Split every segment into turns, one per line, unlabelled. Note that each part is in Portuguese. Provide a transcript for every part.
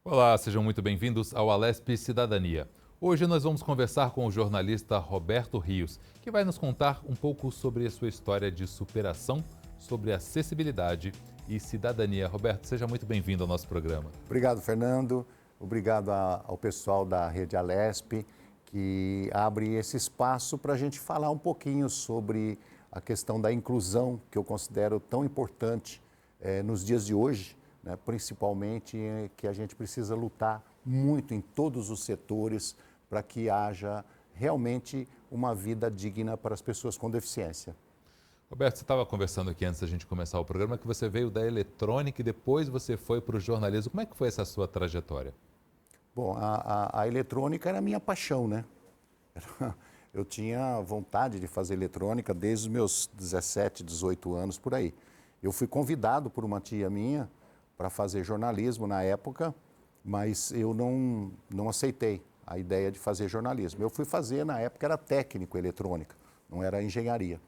Olá, sejam muito bem-vindos ao Alesp Cidadania. Hoje nós vamos conversar com o jornalista Roberto Rios, que vai nos contar um pouco sobre a sua história de superação, sobre acessibilidade e cidadania. Roberto, seja muito bem-vindo ao nosso programa.
Obrigado, Fernando. Obrigado ao pessoal da Rede Alesp, que abre esse espaço para a gente falar um pouquinho sobre a questão da inclusão, que eu considero tão importante nos dias de hoje, né? Principalmente que a gente precisa lutar muito em todos os setores para que haja realmente uma vida digna para as pessoas com deficiência.
Roberto, você estava conversando aqui antes da gente começar o programa que você veio da eletrônica e depois você foi para o jornalismo. Como é que foi essa sua trajetória?
Bom, a eletrônica era a minha paixão, né? Eu tinha vontade de fazer eletrônica desde os meus 17, 18 anos, por aí. Eu fui convidado por uma tia minha para fazer jornalismo na época, mas eu não aceitei a ideia de fazer jornalismo. Eu fui fazer, na época, era técnico eletrônica, não era engenharia.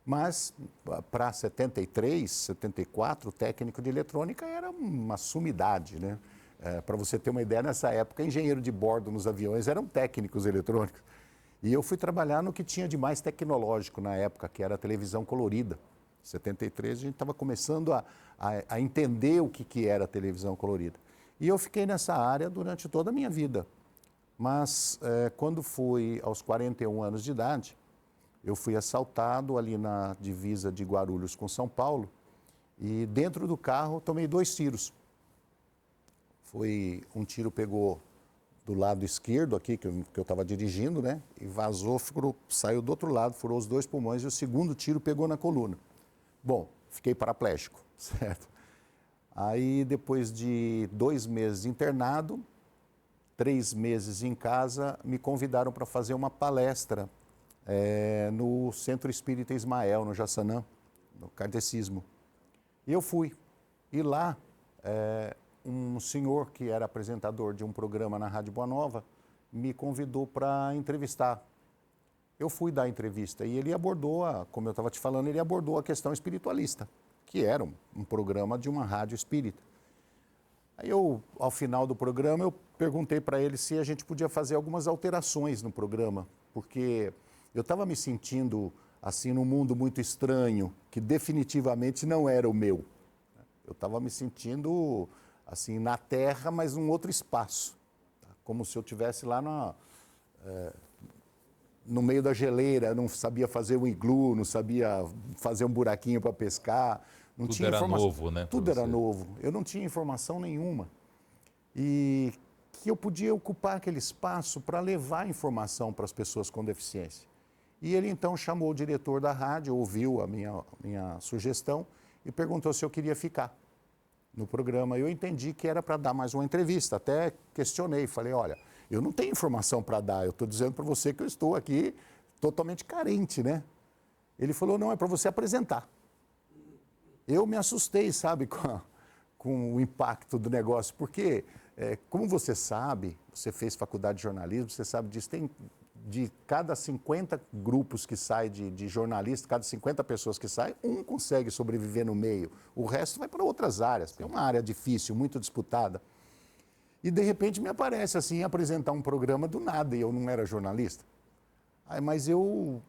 Mas para 73, 74, técnico de eletrônica era uma sumidade, né? Para você ter uma ideia, nessa época, engenheiro de bordo nos aviões eram técnicos eletrônicos. E eu fui trabalhar no que tinha de mais tecnológico na época, que era a televisão colorida. Em 73, a gente estava começando a entender o que era a televisão colorida. E eu fiquei nessa área durante toda a minha vida. Mas quando fui aos 41 anos de idade, eu fui assaltado ali na divisa de Guarulhos com São Paulo e dentro do carro tomei 2 tiros. Um tiro pegou do lado esquerdo aqui, que eu estava dirigindo, né? E vazou, saiu do outro lado, furou os 2 pulmões e o segundo tiro pegou na coluna. Bom, fiquei paraplégico, certo? Aí depois de 2 meses internado, 3 meses em casa, me convidaram para fazer uma palestra no Centro Espírita Ismael, no Jaçanã, no Kardecismo. E eu fui. E lá, um senhor que era apresentador de um programa na Rádio Boa Nova me convidou para entrevistar. Eu fui dar a entrevista e ele abordou, como eu estava te falando, ele abordou a questão espiritualista, que era um programa de uma rádio espírita. Aí ao final do programa, eu perguntei para ele se a gente podia fazer algumas alterações no programa, porque eu estava me sentindo assim num mundo muito estranho, que definitivamente não era o meu. Eu estava me sentindo assim na Terra, mas num outro espaço, tá? Como se eu estivesse lá no meio da geleira, não sabia fazer um iglu, não sabia fazer um buraquinho para pescar, não
Tudo
tinha
era
informação.
novo, né, para
Tudo era
você?
novo. Eu não tinha informação nenhuma. E que eu podia ocupar aquele espaço para levar informação para as pessoas com deficiência. E ele então chamou o diretor da rádio, ouviu a minha sugestão e perguntou se eu queria ficar no programa. Eu entendi que era para dar mais uma entrevista, até questionei, falei, olha, eu não tenho informação para dar, eu estou dizendo para você que eu estou aqui totalmente carente, né? Ele falou, não, é para você apresentar. Eu me assustei, sabe, com o impacto do negócio, porque, como você sabe, você fez faculdade de jornalismo, você sabe disso, tem de cada 50 grupos que saem de jornalistas, cada 50 pessoas que saem, um consegue sobreviver no meio, o resto vai para outras áreas, é uma área difícil, muito disputada. E de repente me aparece assim, apresentar um programa do nada, e eu não era jornalista. Mas eu,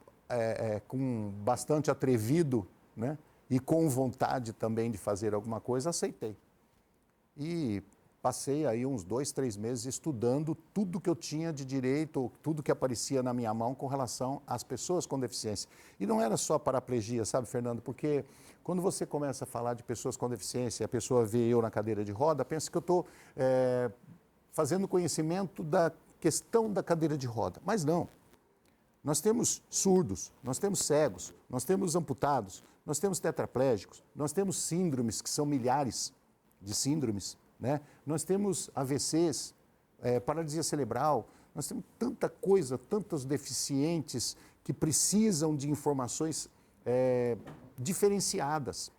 com bastante atrevido, né, e com vontade também de fazer alguma coisa, aceitei. E passei aí uns 2, 3 meses estudando tudo que eu tinha de direito, tudo que aparecia na minha mão com relação às pessoas com deficiência. E não era só paraplegia, sabe, Fernando? Porque quando você começa a falar de pessoas com deficiência, a pessoa vê eu na cadeira de roda, pensa que eu estou fazendo conhecimento da questão da cadeira de roda. Mas não. Nós temos surdos, nós temos cegos, nós temos amputados, nós temos tetraplégicos, nós temos síndromes, que são milhares de síndromes, né? Nós temos AVCs, paralisia cerebral, nós temos tanta coisa, tantos deficientes que precisam de informações diferenciadas,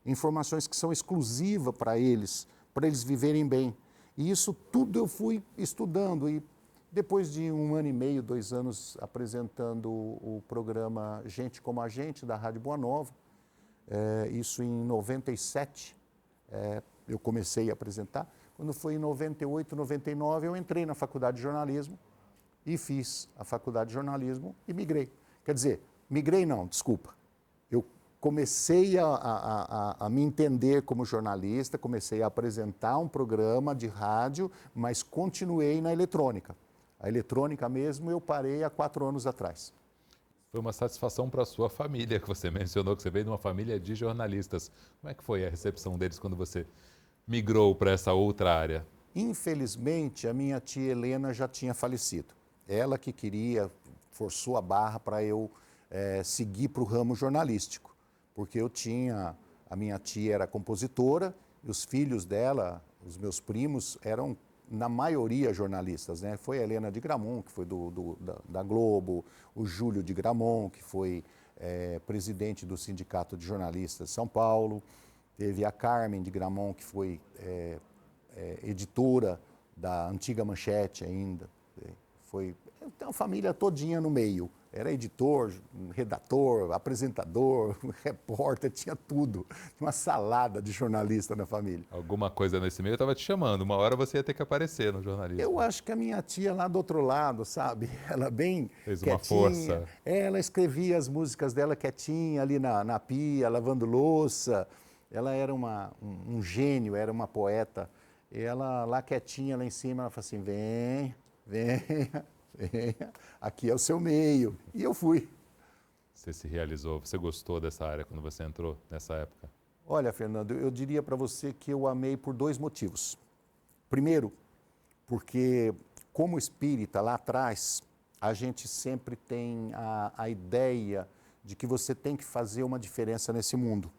informações que são exclusivas para eles viverem bem. E isso tudo eu fui estudando e depois de 1 ano e meio, 2 anos apresentando o programa Gente como a Gente, da Rádio Boa Nova, isso em 97, eu comecei a apresentar, Quando foi em 98, 99, eu entrei na faculdade de jornalismo e fiz a faculdade de jornalismo e migrei. Quer dizer, migrei não, desculpa. Eu comecei a me entender como jornalista, comecei a apresentar um programa de rádio, mas continuei na eletrônica. A eletrônica mesmo eu parei há 4 anos atrás.
Foi uma satisfação para a sua família, que você mencionou que você veio de uma família de jornalistas. Como é que foi a recepção deles quando você migrou para essa outra área?
Infelizmente, a minha tia Helena já tinha falecido. Ela que queria, forçou a barra para eu seguir para o ramo jornalístico, porque a minha tia era compositora e os filhos dela, os meus primos, eram na maioria jornalistas, né? Foi a Helena de Gramont, que foi da Globo, o Júlio de Gramont, que foi presidente do Sindicato de Jornalistas de São Paulo, teve a Carmen de Gramont, que foi editora da antiga Manchete ainda, foi então, a família todinha no meio, era editor, redator, apresentador, repórter, tinha tudo, tinha uma salada de jornalista na família.
Alguma coisa nesse meio estava te chamando, uma hora você ia ter que aparecer no jornalismo.
Eu acho que a minha tia lá do outro lado, sabe, ela bem
Fez
quietinha,
uma força.
Ela escrevia as músicas dela quietinha ali na pia, lavando louça, ela era um gênio, era uma poeta, e ela lá quietinha lá em cima, ela falou assim, venha, aqui é o seu meio. E eu fui.
Você se realizou, você gostou dessa área quando você entrou nessa época?
Olha, Fernando, eu diria para você que eu amei por 2 motivos. Primeiro, porque como espírita lá atrás, a gente sempre tem a ideia de que você tem que fazer uma diferença nesse mundo.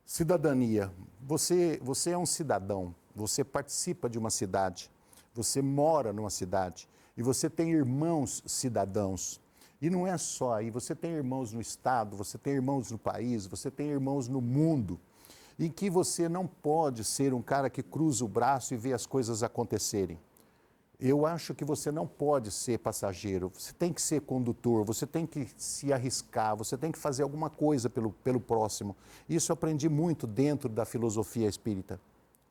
Cidadania. Você é um cidadão, você participa de uma cidade, você mora numa cidade e você tem irmãos cidadãos. E não é só aí, você tem irmãos no estado, você tem irmãos no país, você tem irmãos no mundo, em que você não pode ser um cara que cruza o braço e vê as coisas acontecerem. Eu acho que você não pode ser passageiro, você tem que ser condutor, você tem que se arriscar, você tem que fazer alguma coisa pelo próximo. Isso eu aprendi muito dentro da filosofia espírita,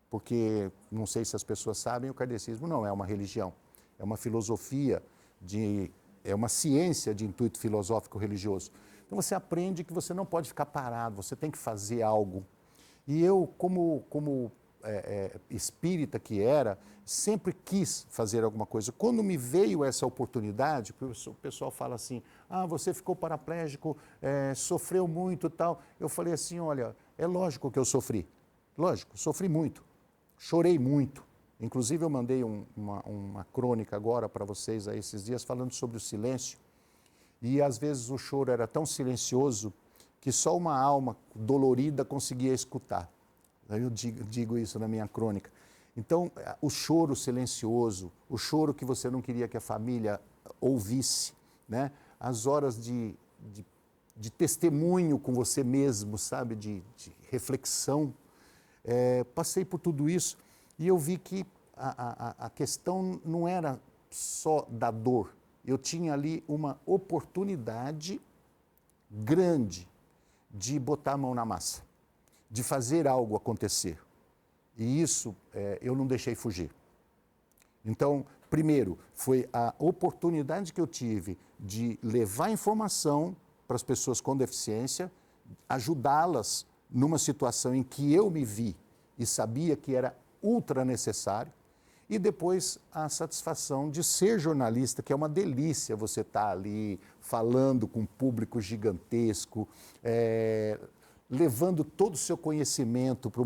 porque, não sei se as pessoas sabem, o kardecismo não é uma religião, é uma filosofia, é uma ciência de intuito filosófico religioso. Então você aprende que você não pode ficar parado, você tem que fazer algo. E eu, como espírita que era, sempre quis fazer alguma coisa. Quando me veio essa oportunidade, o pessoal fala assim, você ficou paraplégico, sofreu muito e tal. Eu falei assim, olha, é lógico que eu sofri. Lógico, sofri muito, chorei muito. Inclusive eu mandei uma crônica agora para vocês aí esses dias falando sobre o silêncio. E às vezes o choro era tão silencioso que só uma alma dolorida conseguia escutar. Eu digo isso na minha crônica. Então, o choro silencioso, o choro que você não queria que a família ouvisse, né? As horas de testemunho com você mesmo, sabe? De reflexão. Passei por tudo isso e eu vi que a questão não era só da dor. Eu tinha ali uma oportunidade grande de botar a mão na massa, de fazer algo acontecer. E isso eu não deixei fugir. Então, primeiro, foi a oportunidade que eu tive de levar informação para as pessoas com deficiência, ajudá-las numa situação em que eu me vi e sabia que era ultra necessário, e depois a satisfação de ser jornalista, que é uma delícia você estar ali falando com um público gigantesco, levando todo o seu conhecimento para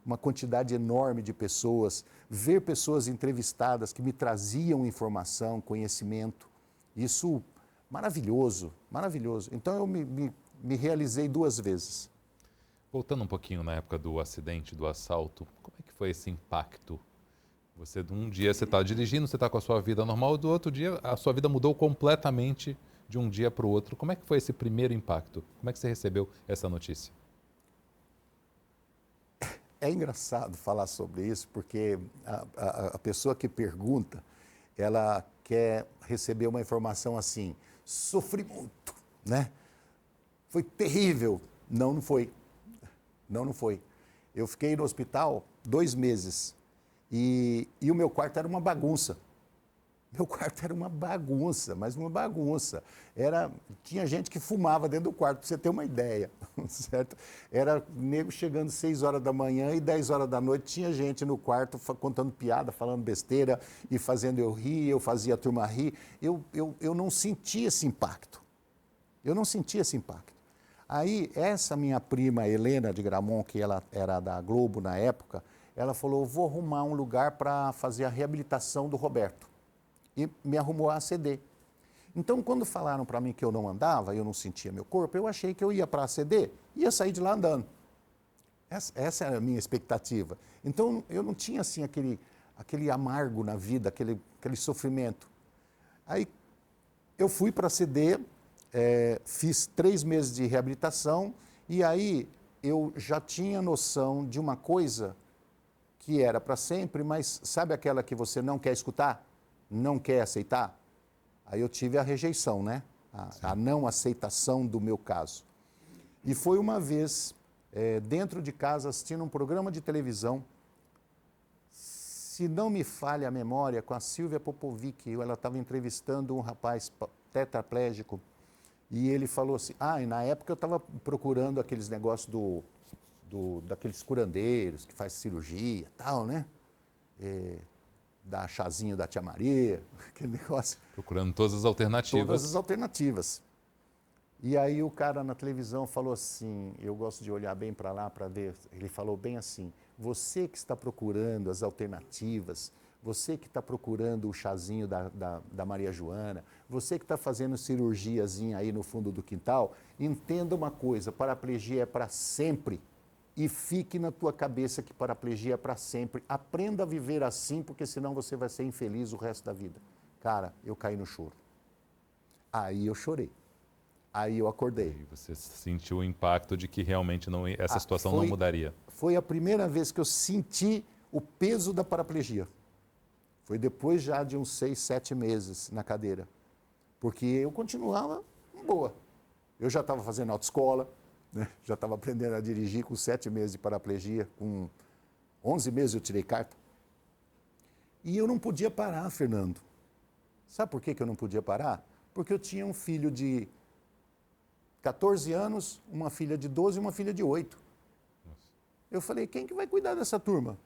uma quantidade enorme de pessoas, ver pessoas entrevistadas que me traziam informação, conhecimento, isso maravilhoso, maravilhoso. Então eu me realizei 2 vezes.
Voltando um pouquinho na época do acidente, do assalto, como é que foi esse impacto? Um dia você está dirigindo, você está com a sua vida normal, do outro dia a sua vida mudou completamente de um dia para o outro. Como é que foi esse primeiro impacto? Como é que você recebeu essa notícia?
É engraçado falar sobre isso, porque a pessoa que pergunta, ela quer receber uma informação assim, sofri muito, né? Foi terrível. Não, não foi. Não, não foi. Eu fiquei no hospital 2 meses. E o meu quarto era uma bagunça. Meu quarto era uma bagunça, mas uma bagunça. Tinha gente que fumava dentro do quarto, para você ter uma ideia, certo? Era nego chegando 6 horas da manhã e 10 horas da noite tinha gente no quarto contando piada, falando besteira e fazendo eu rir, eu fazia a turma rir. Eu não sentia esse impacto. Eu não sentia esse impacto. Aí, essa minha prima, Helena de Gramont, que ela era da Globo na época, ela falou, vou arrumar um lugar para fazer a reabilitação do Roberto. E me arrumou a ACD. Então, quando falaram para mim que eu não andava, eu não sentia meu corpo, eu achei que eu ia para a ACD e ia sair de lá andando. Essa era a minha expectativa. Então, eu não tinha assim aquele amargo na vida, aquele sofrimento. Aí, eu fui para a ACD, fiz 3 meses de reabilitação e aí eu já tinha noção de uma coisa que era para sempre, mas sabe aquela que você não quer escutar? Não quer aceitar? Aí eu tive a rejeição, né? A não aceitação do meu caso. E foi uma vez, dentro de casa, assistindo um programa de televisão, se não me falha a memória, com a Silvia Popovic, ela estava entrevistando um rapaz tetraplégico, e ele falou assim, e na época eu estava procurando aqueles negócios daqueles curandeiros que faz cirurgia e tal, né? Da chazinho da tia Maria, aquele negócio.
Procurando todas as alternativas.
Todas as alternativas. E aí o cara na televisão falou assim, eu gosto de olhar bem para lá para ver, ele falou bem assim, você que está procurando as alternativas, você que está procurando o chazinho da Maria Joana, você que está fazendo cirurgiazinha aí no fundo do quintal, entenda uma coisa, paraplegia é para sempre. E fique na tua cabeça que paraplegia é para sempre. Aprenda a viver assim, porque senão você vai ser infeliz o resto da vida. Cara, eu caí no choro. Aí eu chorei. Aí eu acordei.
E você sentiu o impacto de que realmente essa situação não mudaria.
Foi a primeira vez que eu senti o peso da paraplegia. Foi depois já de uns 6, 7 meses na cadeira. Porque eu continuava boa. Eu já estava fazendo autoescola, né? Já estava aprendendo a dirigir com 7 meses de paraplegia, com 11 meses eu tirei carta. E eu não podia parar, Fernando. Sabe por que eu não podia parar? Porque eu tinha um filho de 14 anos, uma filha de 12 e uma filha de 8. Nossa. Eu falei, quem que vai cuidar dessa turma?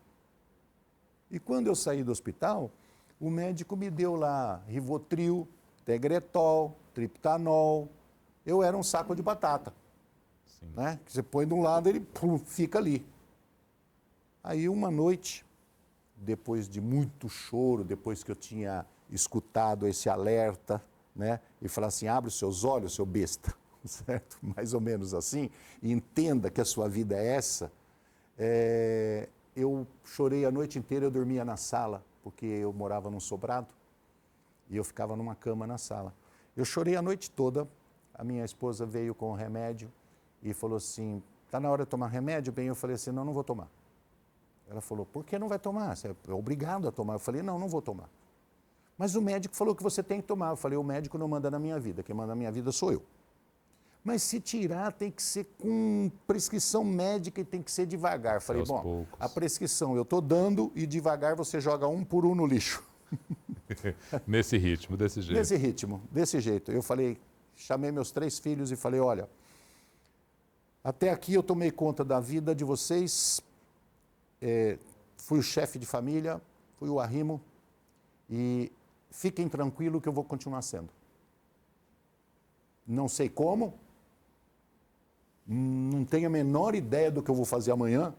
E quando eu saí do hospital, o médico me deu lá Rivotril, Tegretol, Triptanol. Eu era um saco de batata. Né? Que você põe de um lado, ele fica ali. Aí uma noite, depois de muito choro, depois que eu tinha escutado esse alerta, né? E falar assim, abre os seus olhos, seu besta, certo? Mais ou menos assim, e entenda que a sua vida é essa. Eu chorei a noite inteira, eu dormia na sala, porque eu morava num sobrado, e eu ficava numa cama na sala. Eu chorei a noite toda, a minha esposa veio com o remédio, e falou assim, está na hora de tomar remédio? Bem, eu falei assim, não vou tomar. Ela falou, por que não vai tomar? Você é obrigado a tomar. Eu falei, não vou tomar. Mas o médico falou que você tem que tomar. Eu falei, o médico não manda na minha vida, quem manda na minha vida sou eu. Mas se tirar, tem que ser com prescrição médica e tem que ser devagar. Eu falei,
poucos.
A prescrição eu estou dando e devagar você joga um por um no lixo.
Nesse ritmo, desse jeito.
Nesse ritmo, desse jeito. Eu falei, chamei meus 3 filhos e falei, olha, até aqui eu tomei conta da vida de vocês, fui o chefe de família, fui o arrimo, e fiquem tranquilos que eu vou continuar sendo. Não sei como, não tenho a menor ideia do que eu vou fazer amanhã,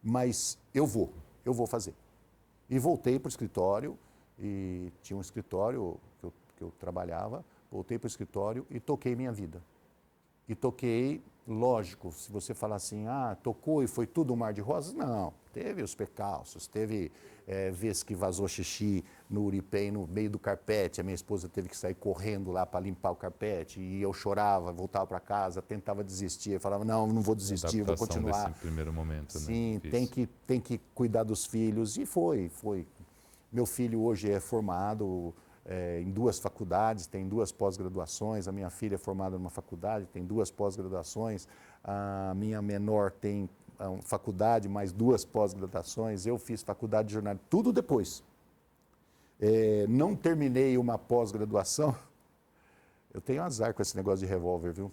mas eu vou fazer. E voltei para o escritório, e tinha um escritório que eu trabalhava, voltei para o escritório e toquei minha vida. E toquei, lógico, se você falar assim, tocou e foi tudo um mar de rosas, não. Teve os percalços, teve vezes que vazou xixi no uripém, no meio do carpete, a minha esposa teve que sair correndo lá para limpar o carpete, e eu chorava, voltava para casa, tentava desistir, eu falava, não vou desistir, vou continuar.
Desse primeiro momento,
Sim,
né?
tem que cuidar dos filhos, e foi. Meu filho hoje é formado em 2 faculdades, tem 2 pós-graduações, a minha filha é formada numa faculdade, tem 2 pós-graduações, a minha menor tem faculdade, mais 2 pós-graduações, eu fiz faculdade de jornalismo, tudo depois. Não terminei uma pós-graduação, eu tenho azar com esse negócio de revólver, viu?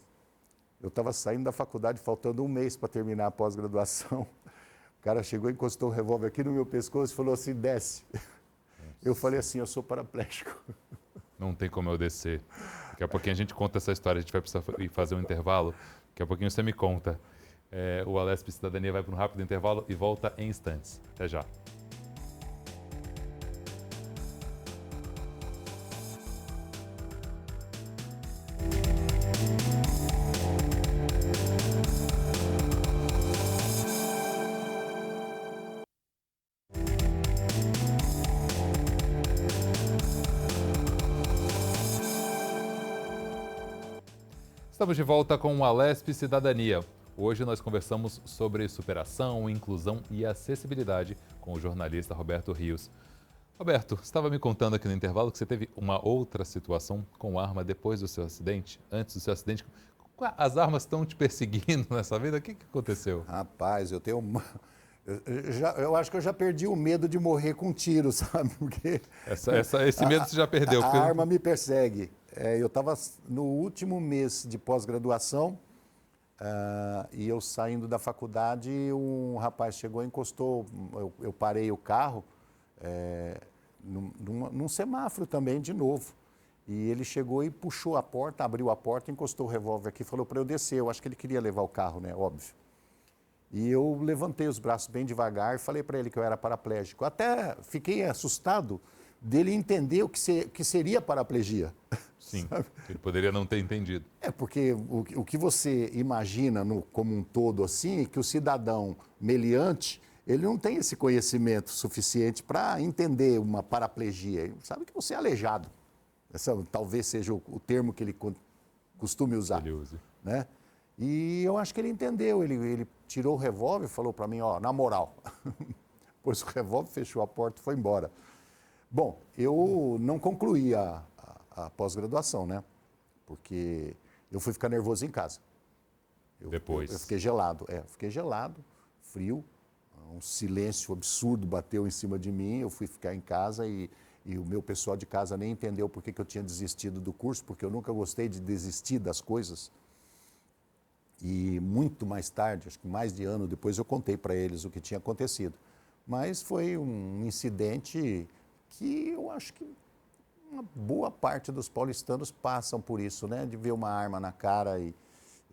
Eu estava saindo da faculdade, faltando um mês para terminar a pós-graduação. O cara chegou, encostou o revólver aqui no meu pescoço e falou assim, desce. Eu falei assim, eu sou paraplégico.
Não tem como eu descer. Daqui a pouquinho a gente conta essa história, a gente vai precisar ir fazer um intervalo. Daqui a pouquinho você me conta. O Alesp Cidadania vai para um rápido intervalo e volta em instantes. Até já. Estamos de volta com o Alesp Cidadania. Hoje nós conversamos sobre superação, inclusão e acessibilidade com o jornalista Roberto Rios. Roberto, você estava me contando aqui no intervalo que você teve uma outra situação com arma depois do seu acidente, antes do seu acidente. As armas estão te perseguindo nessa vida? O que aconteceu?
Rapaz, eu tenho eu acho que eu já perdi o medo de morrer com tiro, sabe? Porque
esse medo você já perdeu.
A arma me persegue. Eu estava no último mês de pós-graduação e eu saindo da faculdade, um rapaz chegou e encostou, eu parei o carro num semáforo também, de novo. E ele chegou e puxou a porta, abriu a porta, encostou o revólver aqui e falou para eu descer. Eu acho que ele queria levar o carro, né? Óbvio. E eu levantei os braços bem devagar e falei para ele que eu era paraplégico. Até fiquei assustado dele entender o que seria paraplegia.
Sim, ele poderia não ter entendido.
Porque o que você imagina como um todo assim, é que o cidadão meliante, ele não tem esse conhecimento suficiente para entender uma paraplegia. Ele sabe que você é aleijado. Talvez seja o termo que ele costume usar.
Ele use.
Né? E eu acho que ele entendeu. Ele tirou o revólver e falou para mim, ó, na moral. Pôs o revólver, fechou a porta e foi embora. Bom, eu não concluí a pós-graduação, né? Porque eu fui ficar nervoso em casa.
Depois?
Eu fiquei gelado, fiquei gelado, frio, um silêncio absurdo bateu em cima de mim, eu fui ficar em casa e o meu pessoal de casa nem entendeu por que eu tinha desistido do curso, porque eu nunca gostei de desistir das coisas. E muito mais tarde, acho que mais de ano depois, eu contei para eles o que tinha acontecido. Mas foi um incidente que eu acho que uma boa parte dos paulistanos passam por isso, né? De ver uma arma na cara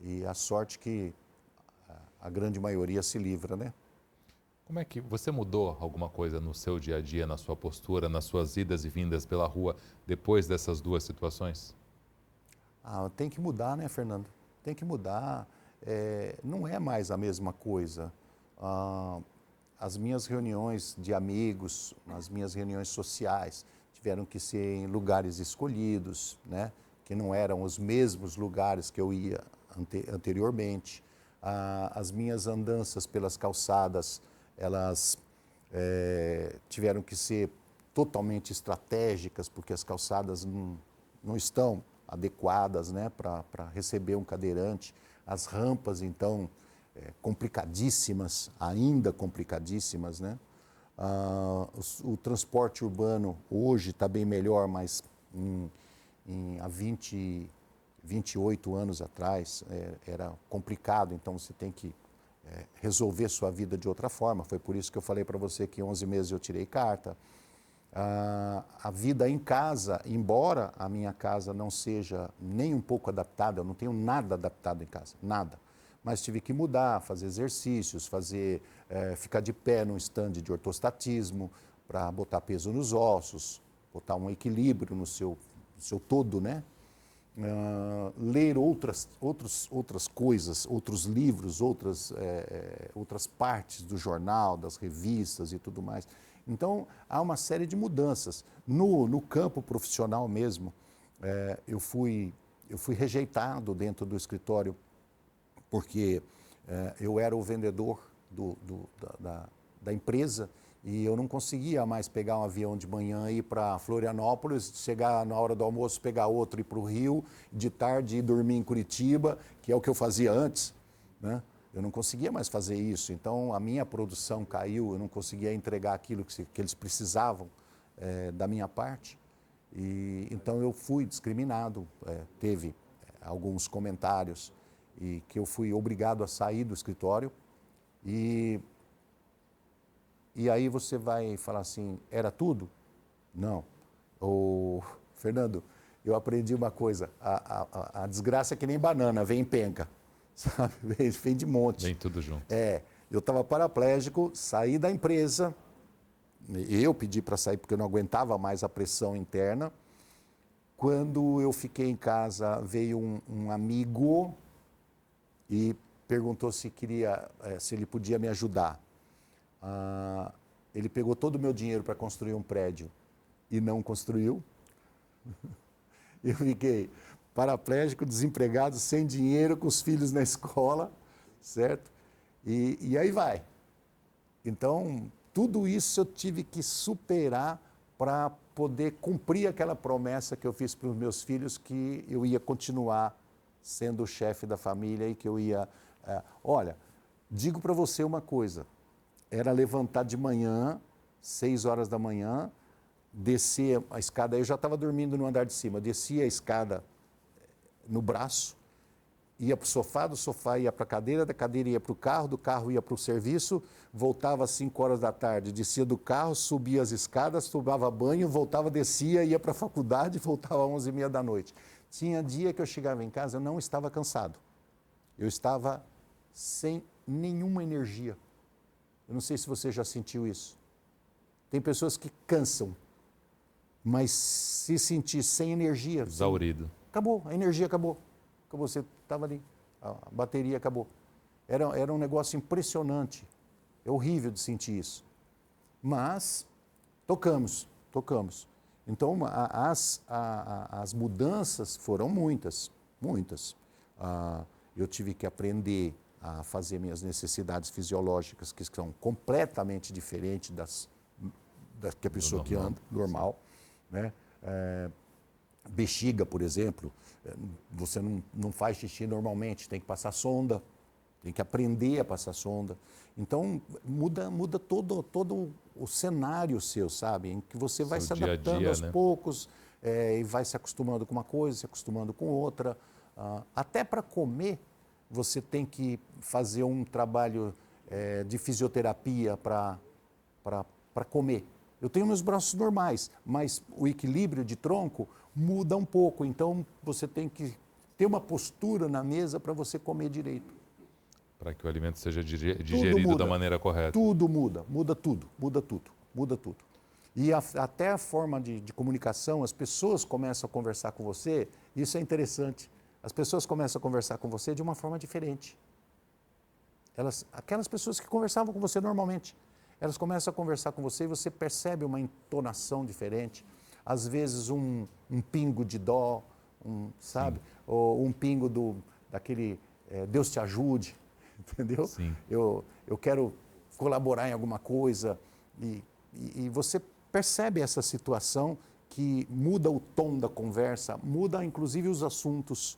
e a sorte que a grande maioria se livra, né?
Como é que você mudou alguma coisa no seu dia a dia, na sua postura, nas suas idas e vindas pela rua, depois dessas duas situações?
Tem que mudar, né, Fernando? Tem que mudar. Não é mais a mesma coisa. As minhas reuniões de amigos, as minhas reuniões sociais, tiveram que ser em lugares escolhidos, né? Que não eram os mesmos lugares que eu ia anteriormente. As minhas andanças pelas calçadas, elas tiveram que ser totalmente estratégicas, porque as calçadas não estão adequadas, né, para receber um cadeirante. As rampas, então, complicadíssimas, ainda complicadíssimas, né? O transporte urbano hoje está bem melhor, mas há 28 anos atrás era complicado, então você tem que resolver sua vida de outra forma. Foi por isso que eu falei para você que 11 meses eu tirei carta. A vida em casa, embora a minha casa não seja nem um pouco adaptada, eu não tenho nada adaptado em casa, nada. Mas tive que mudar, fazer exercícios, ficar de pé num estande de ortostatismo, para botar peso nos ossos, botar um equilíbrio no seu todo, né? Ler outras coisas, outros livros, outras partes do jornal, das revistas e tudo mais. Então, há uma série de mudanças. No campo profissional mesmo, eu fui rejeitado dentro do escritório, porque eu era o vendedor da empresa e eu não conseguia mais pegar um avião de manhã e ir para Florianópolis, chegar na hora do almoço, pegar outro e ir para o Rio, de tarde ir dormir em Curitiba, que é o que eu fazia antes, né? Eu não conseguia mais fazer isso, então a minha produção caiu, eu não conseguia entregar aquilo que eles precisavam da minha parte. E então eu fui discriminado, teve alguns comentários e que eu fui obrigado a sair do escritório. E aí você vai falar assim, era tudo? Não. Fernando, eu aprendi uma coisa, a desgraça é que nem banana, vem em penca, sabe? Vem de monte.
Vem tudo junto.
Eu estava paraplégico, saí da empresa, eu pedi para sair porque eu não aguentava mais a pressão interna. Quando eu fiquei em casa, veio um amigo e perguntou se ele podia me ajudar. Ele pegou todo o meu dinheiro para construir um prédio e não construiu. Eu fiquei paraplégico, desempregado, sem dinheiro, com os filhos na escola, certo? E aí vai. Então, tudo isso eu tive que superar para poder cumprir aquela promessa que eu fiz para os meus filhos, que eu ia continuar sendo o chefe da família e que eu ia... Olha, digo para você uma coisa, era levantar de manhã, 6 horas da manhã, descer a escada, eu já estava dormindo no andar de cima, descia a escada no braço, ia para o sofá, do sofá ia para a cadeira, da cadeira ia para o carro, do carro ia para o serviço, voltava às 5 horas da tarde, descia do carro, subia as escadas, tomava banho, voltava, descia, ia para a faculdade, voltava às 11h30 da noite. Tinha dia que eu chegava em casa, eu não estava cansado, eu estava sem nenhuma energia. Eu não sei se você já sentiu isso. Tem pessoas que cansam, mas se sentir sem energia...
Exaurido.
Acabou, a energia acabou. Você estava ali, a bateria acabou. Era um negócio impressionante. É horrível de sentir isso. Mas tocamos. Então, as mudanças foram muitas. Eu tive que aprender a fazer minhas necessidades fisiológicas, que são completamente diferentes das que a pessoa que anda, normal, né? Bexiga, por exemplo, você não faz xixi normalmente, tem que passar sonda, tem que aprender a passar sonda. Então, muda todo o cenário seu, sabe? Em que você vai se adaptando aos poucos, e vai se acostumando com uma coisa, se acostumando com outra. Até para comer, você tem que fazer um trabalho de fisioterapia para comer. Eu tenho meus braços normais, mas o equilíbrio de tronco muda um pouco. Então, você tem que ter uma postura na mesa para você comer direito.
Para que o alimento seja digerido da maneira correta.
Tudo muda tudo. E até a forma de comunicação, as pessoas começam a conversar com você, isso é interessante. As pessoas começam a conversar com você de uma forma diferente. Aquelas pessoas que conversavam com você normalmente, elas começam a conversar com você e você percebe uma entonação diferente. Às vezes um pingo de dó, sabe? Sim. Ou um pingo daquele Deus te ajude, entendeu?
Sim.
Eu quero colaborar em alguma coisa. E você percebe essa situação que muda o tom da conversa, muda inclusive os assuntos.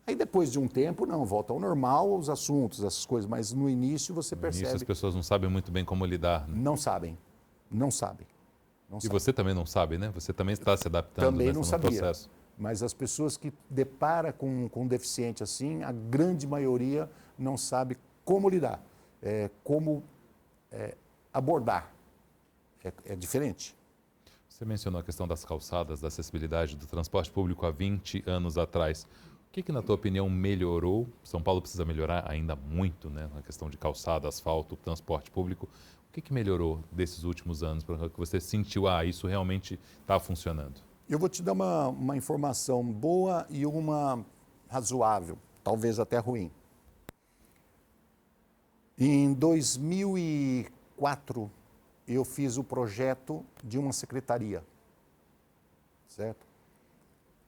Aí depois de um tempo, não, volta ao normal os assuntos, essas coisas, mas no início você percebe...
No início as pessoas não sabem muito bem como lidar. Né?
Não sabem.
E você também não sabe, né? Você também está se adaptando
no
processo.
Mas as pessoas que deparam com um deficiente assim, a grande maioria não sabe como lidar, como abordar. É diferente.
Você mencionou a questão das calçadas, da acessibilidade do transporte público há 20 anos atrás. O que, na tua opinião, melhorou? São Paulo precisa melhorar ainda muito, né? Na questão de calçada, asfalto, transporte público. O que melhorou desses últimos anos para que você sentiu, isso realmente está funcionando? Eu
vou te dar uma informação boa e uma razoável, talvez até ruim. Em 2004, eu fiz o projeto de uma secretaria, certo?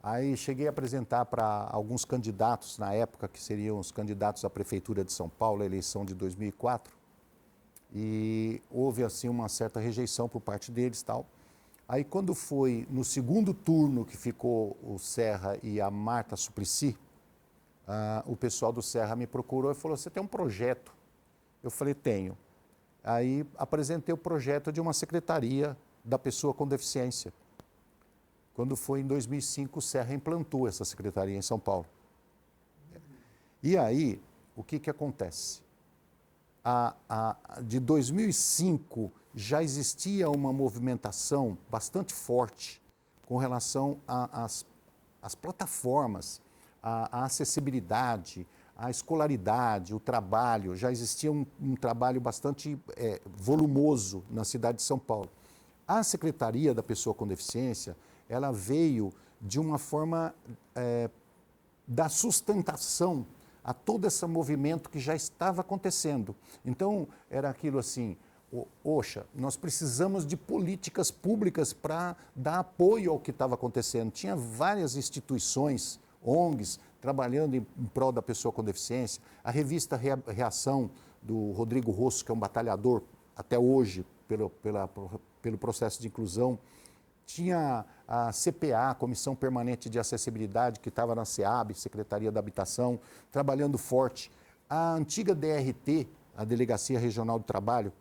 Aí cheguei a apresentar para alguns candidatos na época, que seriam os candidatos à Prefeitura de São Paulo, a eleição de 2004. E houve assim uma certa rejeição por parte deles e tal. Aí quando foi no segundo turno que ficou o Serra e a Marta Suplicy, o pessoal do Serra me procurou e falou, você tem um projeto? Eu falei, tenho. Aí apresentei o projeto de uma secretaria da pessoa com deficiência. Quando foi em 2005, o Serra implantou essa secretaria em São Paulo. E aí, o que acontece? De 2005, já existia uma movimentação bastante forte com relação às plataformas, à acessibilidade, à escolaridade, o trabalho. Já existia um trabalho bastante volumoso na cidade de São Paulo. A Secretaria da Pessoa com Deficiência, ela veio de uma forma da sustentação a todo esse movimento que já estava acontecendo. Então, era aquilo assim, oxa, nós precisamos de políticas públicas para dar apoio ao que estava acontecendo. Tinha várias instituições, ONGs, trabalhando em prol da pessoa com deficiência. A revista Reação, do Rodrigo Rosso, que é um batalhador até hoje pelo processo de inclusão. Tinha a CPA, Comissão Permanente de Acessibilidade, que estava na SEAB, Secretaria da Habitação, trabalhando forte. A antiga DRT, a Delegacia Regional do Trabalho,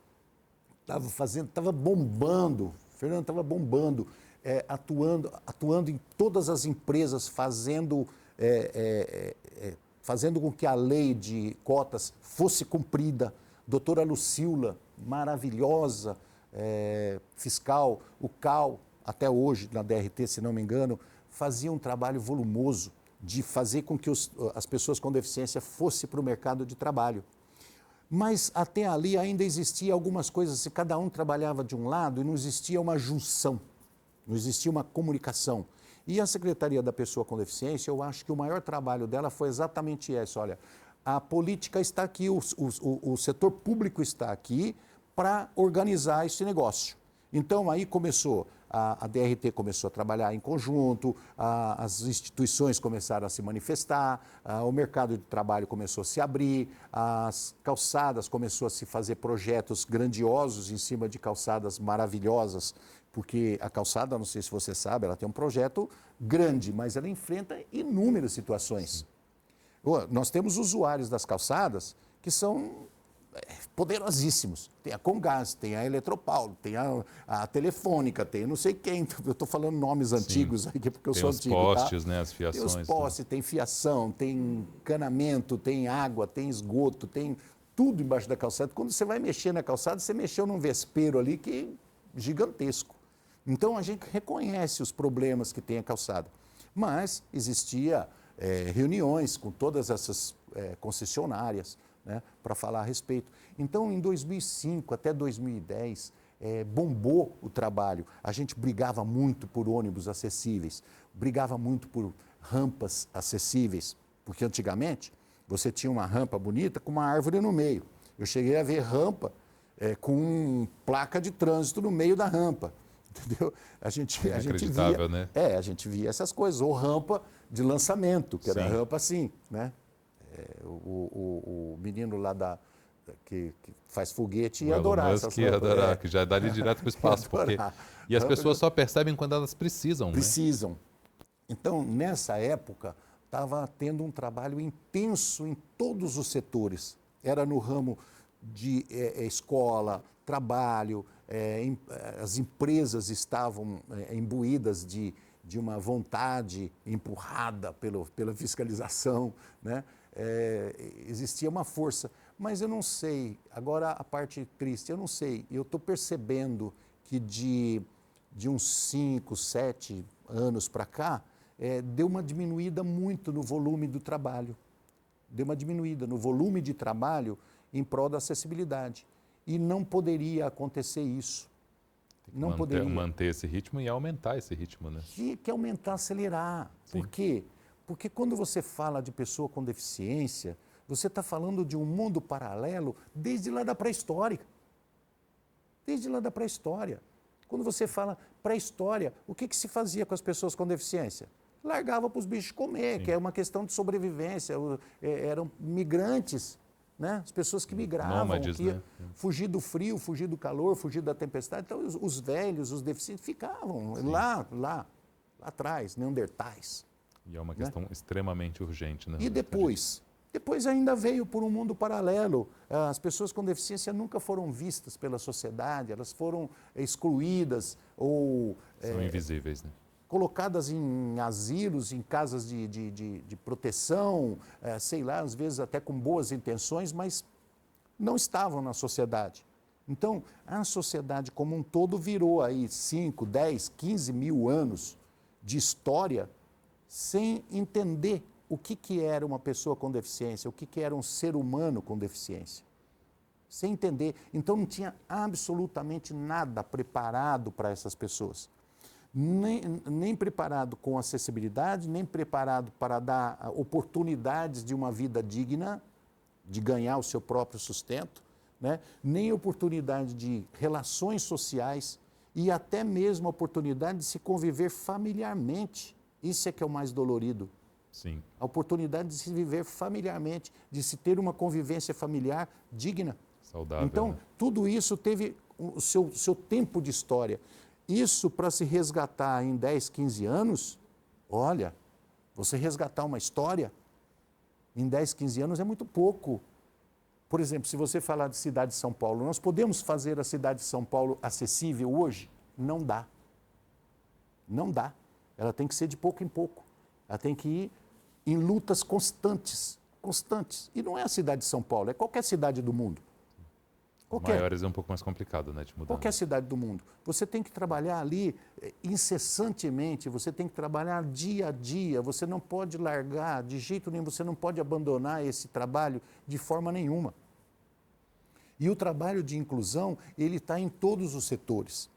estava bombando, Fernando, estava bombando, atuando em todas as empresas, fazendo com que a lei de cotas fosse cumprida. Doutora Lucila, maravilhosa, fiscal, o CAL, até hoje, na DRT, se não me engano, fazia um trabalho volumoso de fazer com que as pessoas com deficiência fossem para o mercado de trabalho. Mas até ali ainda existia algumas coisas, se cada um trabalhava de um lado e não existia uma junção, não existia uma comunicação. E a Secretaria da Pessoa com Deficiência, eu acho que o maior trabalho dela foi exatamente esse, olha, a política está aqui, o setor público está aqui para organizar esse negócio. Então, aí começou, a DRT começou a trabalhar em conjunto, as instituições começaram a se manifestar, o mercado de trabalho começou a se abrir, as calçadas começou a se fazer projetos grandiosos em cima de calçadas maravilhosas, porque a calçada, não sei se você sabe, ela tem um projeto grande, mas ela enfrenta inúmeras situações. Nós temos usuários das calçadas que são poderosíssimos. Tem a Comgás, tem a Eletropaulo, tem a Telefônica, tem não sei quem. Eu estou falando nomes antigos aqui porque eu sou antigo.
Tem os postes, né, as fiações.
Tem os postes, tem fiação, tem encanamento, tem água, tem esgoto, tem tudo embaixo da calçada. Quando você vai mexer na calçada, você mexeu num vespeiro ali que é gigantesco. Então, a gente reconhece os problemas que tem a calçada. Mas existia reuniões com todas essas concessionárias, né, para falar a respeito. Então, em 2005 até 2010, bombou o trabalho. A gente brigava muito por ônibus acessíveis, brigava muito por rampas acessíveis, porque antigamente você tinha uma rampa bonita com uma árvore no meio. Eu cheguei a ver rampa com placa de trânsito no meio da rampa. Entendeu? A gente via,
né?
A gente via essas coisas, ou rampa de lançamento, que era rampa assim, né? O menino lá que faz foguete ia adorar essas rampas.
Ia adorar, que já daria direto para o espaço. E as pessoas só percebem quando elas precisam, né?
Precisam. Então, nessa época, estava tendo um trabalho intenso em todos os setores. Era no ramo de escola, trabalho, as empresas estavam imbuídas de uma vontade empurrada pela fiscalização, né? Existia uma força, mas eu não sei, agora a parte triste, eu não sei, eu estou percebendo que de uns 5, 7 anos para cá, deu uma diminuída muito no volume do trabalho, deu uma diminuída no volume de trabalho em prol da acessibilidade. E não poderia acontecer isso. Não poderia.
Manter esse ritmo e aumentar esse ritmo, né?
Tinha que aumentar, acelerar.
Sim.
Por quê? Porque quando você fala de pessoa com deficiência, você está falando de um mundo paralelo desde lá da pré-história. Desde lá da pré-história. Quando você fala pré-história, o que se fazia com as pessoas com deficiência? Largava para os bichos comer,
Sim.
que é uma questão de sobrevivência. Eram migrantes, né? As pessoas que migravam,
Nômades,
que
né?
fugir do frio, fugir do calor, fugir da tempestade. Então, os velhos, os deficientes ficavam lá atrás, neandertais.
E é uma questão extremamente urgente, né?
E depois ainda veio por um mundo paralelo. As pessoas com deficiência nunca foram vistas pela sociedade, elas foram excluídas ou
São invisíveis, né?
colocadas em asilos, em casas de proteção, sei lá, às vezes até com boas intenções, mas não estavam na sociedade. Então, a sociedade como um todo virou aí 5, 10, 15 mil anos de história sem entender o que era uma pessoa com deficiência, o que era um ser humano com deficiência. Sem entender. Então, não tinha absolutamente nada preparado para essas pessoas. Nem preparado com acessibilidade, nem preparado para dar oportunidades de uma vida digna, de ganhar o seu próprio sustento, né? Nem oportunidade de relações sociais e até mesmo oportunidade de se conviver familiarmente. Isso é que é o mais dolorido.
Sim.
A oportunidade de se viver familiarmente, de se ter uma convivência familiar digna.
Saudável.
Então,
né?
tudo isso teve o seu tempo de história. Isso para se resgatar em 10, 15 anos, olha, você resgatar uma história em 10, 15 anos é muito pouco. Por exemplo, se você falar de cidade de São Paulo, nós podemos fazer a cidade de São Paulo acessível hoje? Não dá. Não dá. Ela tem que ser de pouco em pouco. Ela tem que ir em lutas constantes, constantes. E não é a cidade de São Paulo, é qualquer cidade do mundo.
Maiores é um pouco mais complicado, né, de mudar.
Qualquer cidade do mundo. Você tem que trabalhar ali incessantemente, você tem que trabalhar dia a dia, você não pode largar de jeito nenhum, você não pode abandonar esse trabalho de forma nenhuma. E o trabalho de inclusão, ele está em todos os setores.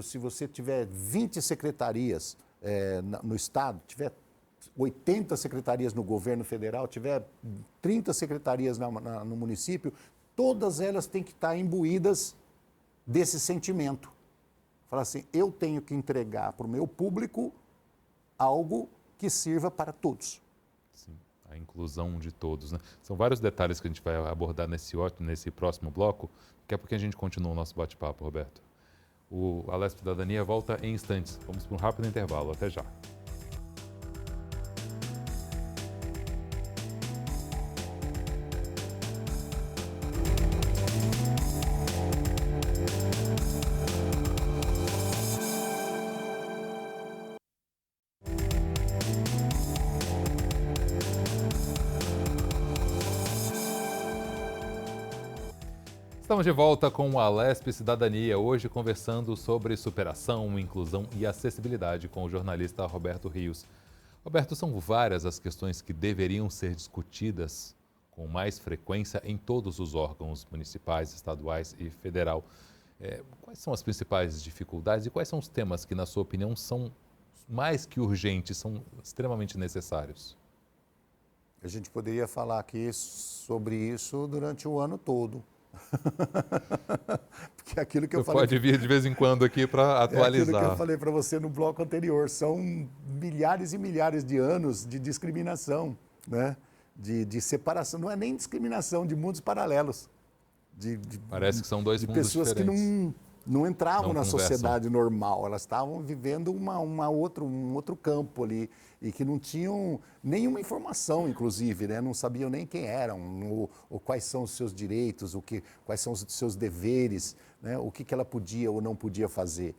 Se você tiver 20 secretarias no Estado, tiver 80 secretarias no governo federal, tiver 30 secretarias no município, todas elas têm que estar imbuídas desse sentimento. Falar assim, eu tenho que entregar para o meu público algo que sirva para todos.
Sim, a inclusão de todos, né? São vários detalhes que a gente vai abordar nesse próximo bloco. Daqui a pouquinho a gente continua o nosso bate-papo, Roberto. O Alesp Cidadania volta em instantes. Vamos para um rápido intervalo. Até já. Estamos de volta com o Alesp Cidadania, hoje conversando sobre superação, inclusão e acessibilidade com o jornalista Roberto Rios. Roberto, são várias as questões que deveriam ser discutidas com mais frequência em todos os órgãos municipais, estaduais e federal. Quais são as principais dificuldades e quais são os temas que, na sua opinião, são mais que urgentes, são extremamente necessários?
A gente poderia falar aqui sobre isso durante o ano todo. Porque aquilo que eu falei...
Pode vir de vez em quando aqui para atualizar.
É aquilo que eu falei para você no bloco anterior. São milhares e milhares de anos de discriminação, né? De separação. Não é nem discriminação, de mundos paralelos.
Parece que são dois mundos
pessoas
diferentes.
Que não entravam
Não
na
conversam.
sociedade normal. Elas estavam vivendo um outro campo ali e que não tinham nenhuma informação, inclusive, né? Não sabiam nem quem eram, ou quais são os seus direitos, quais são os seus deveres, né? O que ela podia ou não podia fazer.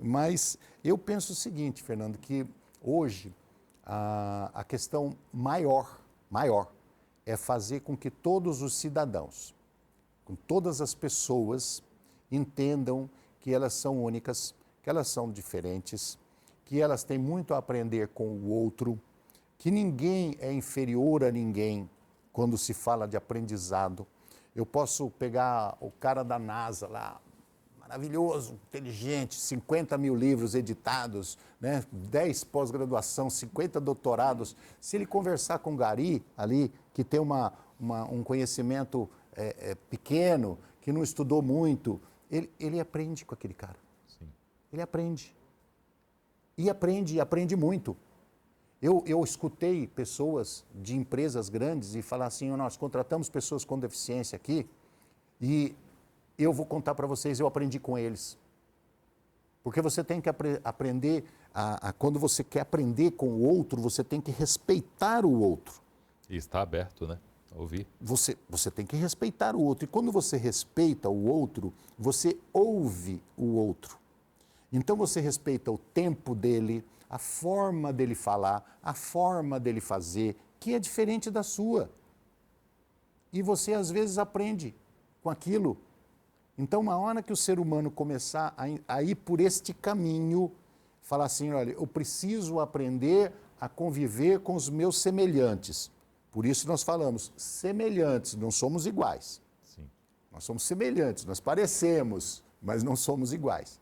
Mas eu penso o seguinte, Fernando, que hoje a questão maior é fazer com que todos os cidadãos, com todas as pessoas, entendam que elas são únicas, que elas são diferentes, que elas têm muito a aprender com o outro, que ninguém é inferior a ninguém quando se fala de aprendizado. Eu posso pegar o cara da NASA lá, maravilhoso, inteligente, 50 mil livros editados, né? 10 pós-graduação, 50 doutorados. Se ele conversar com o Gari ali, que tem um conhecimento pequeno, que não estudou muito, ele aprende com aquele cara.
Sim.
Ele aprende. E aprende muito. Eu escutei pessoas de empresas grandes e falar assim, nós contratamos pessoas com deficiência aqui e eu vou contar para vocês, eu aprendi com eles. Porque você tem que aprender quando você quer aprender com o outro, você tem que respeitar o outro.
E está aberto, né? A ouvir.
Você tem que respeitar o outro. E quando você respeita o outro, você ouve o outro. Então você respeita o tempo dele, a forma dele falar, a forma dele fazer, que é diferente da sua. E você às vezes aprende com aquilo. Então, uma hora que o ser humano começar a ir por este caminho, falar assim, olha, eu preciso aprender a conviver com os meus semelhantes. Por isso nós falamos semelhantes, não somos iguais.
Sim.
Nós somos semelhantes, nós parecemos, mas não somos iguais.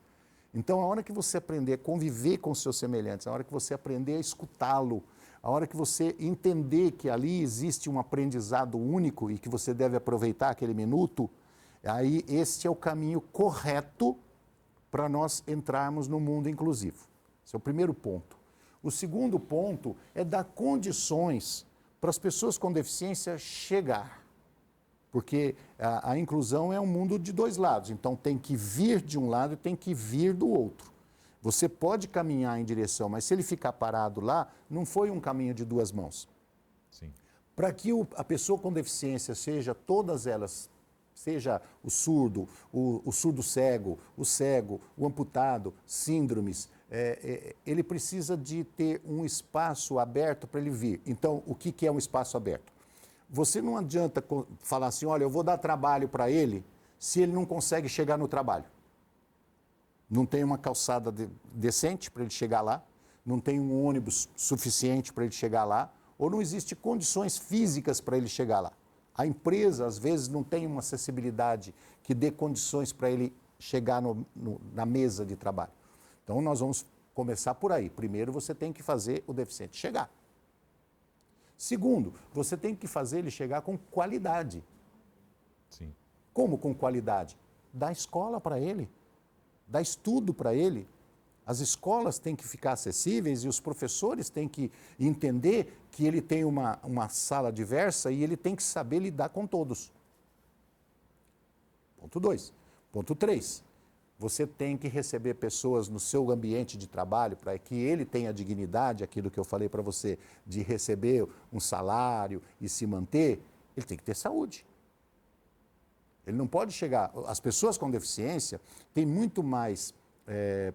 Então, a hora que você aprender a conviver com os seus semelhantes, a hora que você aprender a escutá-lo, a hora que você entender que ali existe um aprendizado único e que você deve aproveitar aquele minuto, aí este é o caminho correto para nós entrarmos no mundo inclusivo. Esse é o primeiro ponto. O segundo ponto é dar condições para as pessoas com deficiência chegar. Porque a inclusão é um mundo de dois lados, então tem que vir de um lado e tem que vir do outro. Você pode caminhar em direção, mas se ele ficar parado lá, não foi um caminho de duas mãos.
Sim.
Para que a pessoa com deficiência seja todas elas, seja o surdo cego, o amputado, síndromes, ele precisa de ter um espaço aberto para ele vir. Então, o que é um espaço aberto? Você não adianta falar assim, olha, eu vou dar trabalho para ele se ele não consegue chegar no trabalho. Não tem uma calçada decente para ele chegar lá, não tem um ônibus suficiente para ele chegar lá, ou não existe condições físicas para ele chegar lá. A empresa, às vezes, não tem uma acessibilidade que dê condições para ele chegar na mesa de trabalho. Então, nós vamos começar por aí. Primeiro, você tem que fazer o deficiente chegar. Segundo, você tem que fazer ele chegar com qualidade.
Sim.
Como com qualidade? Dá escola para ele, dá estudo para ele. As escolas têm que ficar acessíveis e os professores têm que entender que ele tem uma sala diversa e ele tem que saber lidar com todos. Ponto 2. Ponto 3. Você tem que receber pessoas no seu ambiente de trabalho para que ele tenha dignidade, aquilo que eu falei para você, de receber um salário e se manter, ele tem que ter saúde. Ele não pode chegar... As pessoas com deficiência têm muito mais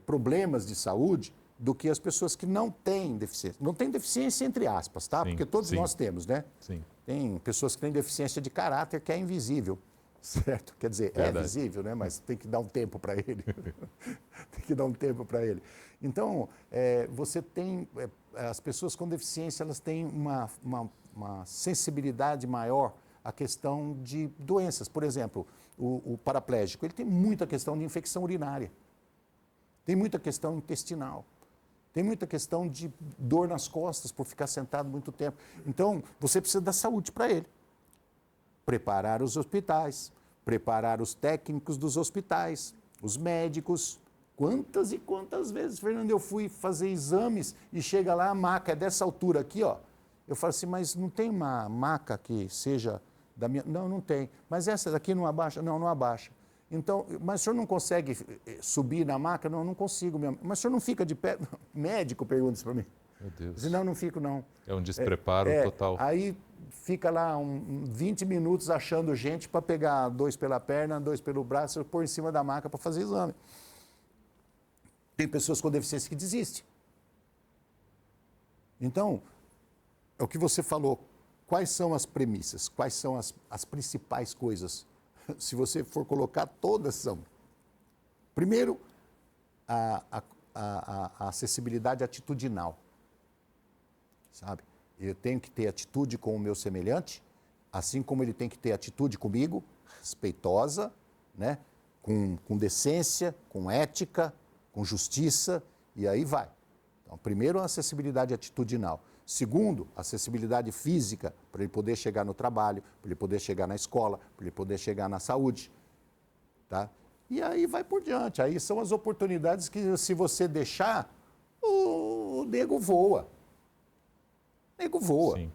problemas de saúde do que as pessoas que não têm deficiência. Não tem deficiência entre aspas, tá?
Sim,
porque todos
sim.
nós temos, né?
Sim.
Tem pessoas que têm deficiência de caráter que é invisível. Certo? Quer dizer,
Verdade.
É visível, né? Mas tem que dar um tempo para ele. Tem que dar um tempo para ele. Então, você tem... as pessoas com deficiência, elas têm uma sensibilidade maior à questão de doenças. Por exemplo, o paraplégico, ele tem muita questão de infecção urinária. Tem muita questão intestinal. Tem muita questão de dor nas costas por ficar sentado muito tempo. Então, você precisa dar saúde para ele. Preparar os hospitais, preparar os técnicos dos hospitais, os médicos. Quantas e quantas vezes, Fernando, eu fui fazer exames e chega lá, a maca é dessa altura aqui, ó. Eu falo assim, mas não tem uma maca que seja da minha... Não, não tem. Mas essa daqui não abaixa? Não, não abaixa. Então, mas o senhor não consegue subir na maca? Não, não consigo mesmo. Mas o senhor não fica de pé? Médico pergunta isso para mim.
Meu Deus.
Diz, não, não fico não.
É um despreparo total.
Aí fica lá 20 minutos achando gente para pegar 2 pela perna, 2 pelo braço e pôr em cima da maca para fazer exame. Tem pessoas com deficiência que desistem. Então, é o que você falou. Quais são as premissas? Quais são as principais coisas? Se você for colocar, todas são. Primeiro, a acessibilidade atitudinal. Sabe? Eu tenho que ter atitude com o meu semelhante, assim como ele tem que ter atitude comigo, respeitosa, né? Com decência, com ética, com justiça, e aí vai. Então, primeiro, a acessibilidade atitudinal. Segundo, a acessibilidade física, para ele poder chegar no trabalho, para ele poder chegar na escola, para ele poder chegar na saúde. Tá? E aí vai por diante. Aí são as oportunidades que, se você deixar, o nego voa. O nego voa.
Sim.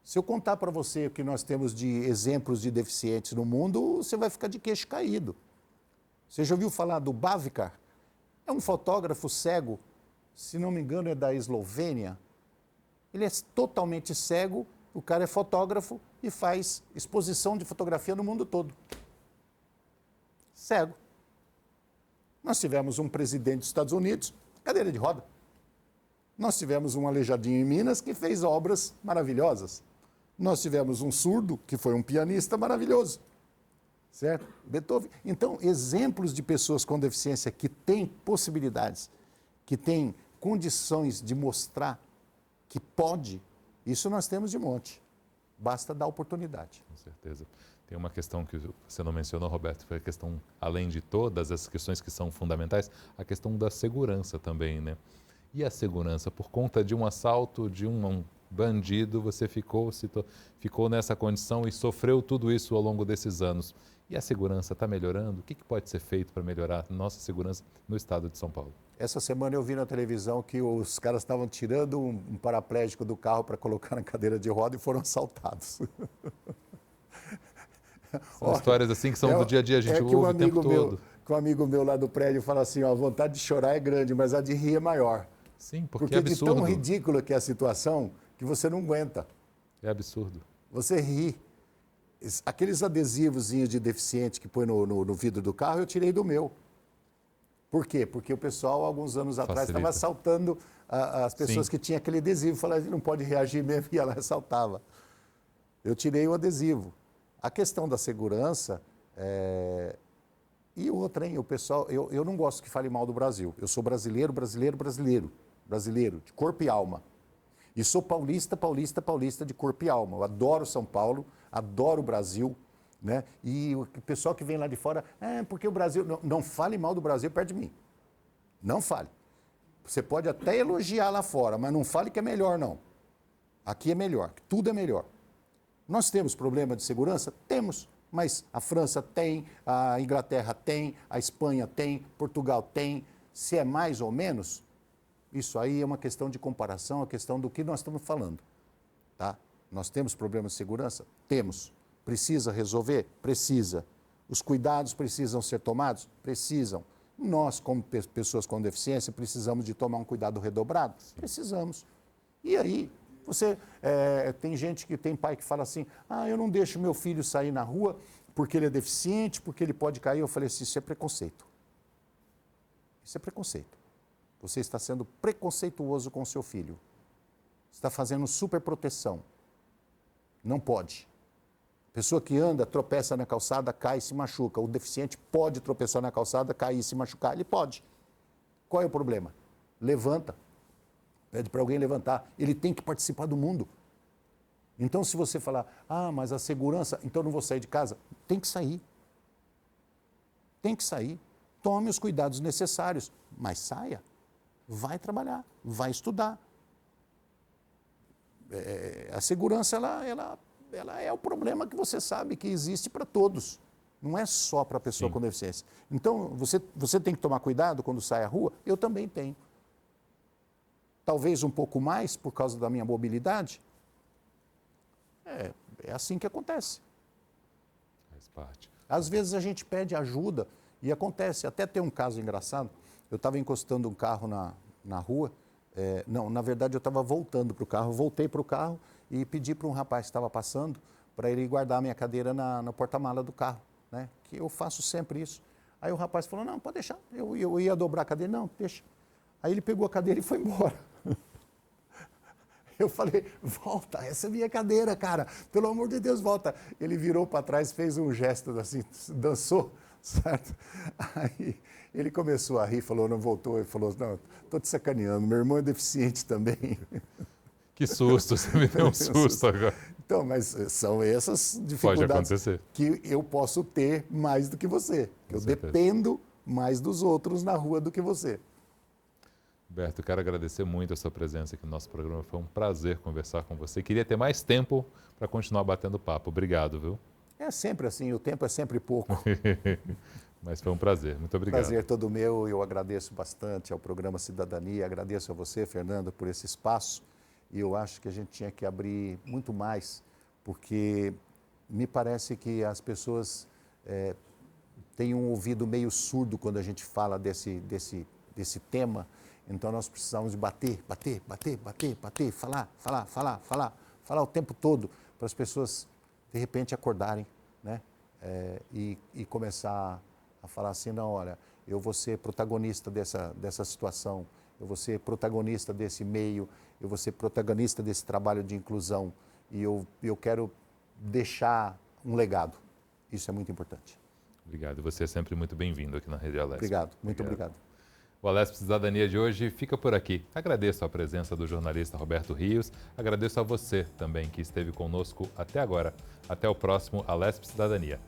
Se eu contar para você o que nós temos de exemplos de deficientes no mundo, você vai ficar de queixo caído. Você já ouviu falar do Bavkar? É um fotógrafo cego, se não me engano é da Eslovênia, ele é totalmente cego, o cara é fotógrafo e faz exposição de fotografia no mundo todo. Cego. Nós tivemos um presidente dos Estados Unidos, cadeira de roda. Nós tivemos um aleijadinho em Minas que fez obras maravilhosas. Nós tivemos um surdo, que foi um pianista maravilhoso. Certo? Beethoven. Então, exemplos de pessoas com deficiência que têm possibilidades, que têm condições de mostrar que pode, isso nós temos de monte. Basta dar oportunidade.
Com certeza. Tem uma questão que você não mencionou, Roberto, foi a questão, além de todas as questões que são fundamentais, a questão da segurança também, né? E a segurança, por conta de um assalto, de um bandido, você ficou nessa condição e sofreu tudo isso ao longo desses anos. E a segurança está melhorando? O que pode ser feito para melhorar a nossa segurança no estado de São Paulo?
Essa semana eu vi na televisão que os caras estavam tirando um paraplégico do carro para colocar na cadeira de roda e foram assaltados.
São histórias assim que são do dia a dia, a gente ouve o tempo todo.
Que um amigo meu lá do prédio fala assim, ó, a vontade de chorar é grande, mas a de rir é maior.
Sim, porque é absurdo.
De tão ridícula que é a situação que você não aguenta.
É absurdo.
Você ri. Aqueles adesivos de deficiente que põe no vidro do carro, eu tirei do meu. Por quê? Porque o pessoal, alguns anos atrás, estava assaltando as pessoas que tinham aquele adesivo. Falava, ele não pode reagir mesmo, e ela assaltava. Eu tirei o adesivo. A questão da segurança... E outra, hein? O pessoal... Eu não gosto que fale mal do Brasil. Eu sou brasileiro, de corpo e alma. E sou paulista de corpo e alma. Eu adoro São Paulo, adoro o Brasil, né? E o pessoal que vem lá de fora, porque o Brasil... Não fale mal do Brasil perto de mim. Não fale. Você pode até elogiar lá fora, mas não fale que é melhor, não. Aqui é melhor, tudo é melhor. Nós temos problema de segurança? Temos. Mas a França tem, a Inglaterra tem, a Espanha tem, Portugal tem. Se é mais ou menos, isso aí é uma questão de comparação, a questão do que nós estamos falando. Tá? Nós temos problemas de segurança? Temos. Precisa resolver? Precisa. Os cuidados precisam ser tomados? Precisam. Nós, como pessoas com deficiência, precisamos de tomar um cuidado redobrado? Precisamos. E aí, tem gente que tem pai que fala assim, eu não deixo meu filho sair na rua porque ele é deficiente, porque ele pode cair. Eu falei assim, isso é preconceito. Isso é preconceito. Você está sendo preconceituoso com o seu filho. Está fazendo superproteção. Não pode. Pessoa que anda, tropeça na calçada, cai e se machuca. O deficiente pode tropeçar na calçada, cair e se machucar. Ele pode. Qual é o problema? Levanta. Pede para alguém levantar. Ele tem que participar do mundo. Então, se você falar, mas a segurança, então não vou sair de casa. Tem que sair. Tem que sair. Tome os cuidados necessários, mas saia. Vai trabalhar, vai estudar. A segurança, ela é o problema que você sabe que existe para todos. Não é só para a pessoa com deficiência. Então, você tem que tomar cuidado quando sai à rua? Eu também tenho. Talvez um pouco mais por causa da minha mobilidade. É assim que acontece.
Faz parte.
Às vezes a gente pede ajuda e acontece. Até tem um caso engraçado. Eu estava encostando um carro na rua. Não, na verdade eu estava voltando para o carro. Voltei para o carro e pedi para um rapaz que estava passando para ele guardar a minha cadeira na porta-mala do carro, né? Que eu faço sempre isso. Aí o rapaz falou, não, pode deixar. Eu ia dobrar a cadeira, não, deixa. Aí ele pegou a cadeira e foi embora. Eu falei, volta, essa é minha cadeira, cara. Pelo amor de Deus, volta. Ele virou para trás, fez um gesto assim, dançou, certo? Aí ele começou a rir, falou, não voltou. Ele falou, não, estou te sacaneando, meu irmão é deficiente também.
Que susto, você me deu um susto agora.
Então, mas são essas dificuldades que eu posso ter mais do que você. Eu dependo mais dos outros na rua do que você.
Roberto, quero agradecer muito a sua presença aqui no nosso programa. Foi um prazer conversar com você. Queria ter mais tempo para continuar batendo papo. Obrigado, viu?
É sempre assim, o tempo é sempre pouco.
Mas foi um prazer. Muito obrigado.
Prazer todo meu. Eu agradeço bastante ao programa Cidadania. Agradeço a você, Fernando, por esse espaço. E eu acho que a gente tinha que abrir muito mais, porque me parece que as pessoas têm um ouvido meio surdo quando a gente fala desse tema. Então nós precisamos de bater, falar o tempo todo para as pessoas de repente acordarem, né? E começar a falar assim, não, olha, eu vou ser protagonista dessa situação, eu vou ser protagonista desse meio, eu vou ser protagonista desse trabalho de inclusão e eu quero deixar um legado. Isso é muito importante.
Obrigado. Você é sempre muito bem-vindo aqui na Rede Alesp.
Obrigado, muito obrigado.
O Alesp Cidadania de hoje fica por aqui. Agradeço a presença do jornalista Roberto Rios, agradeço a você também que esteve conosco até agora. Até o próximo Alesp Cidadania.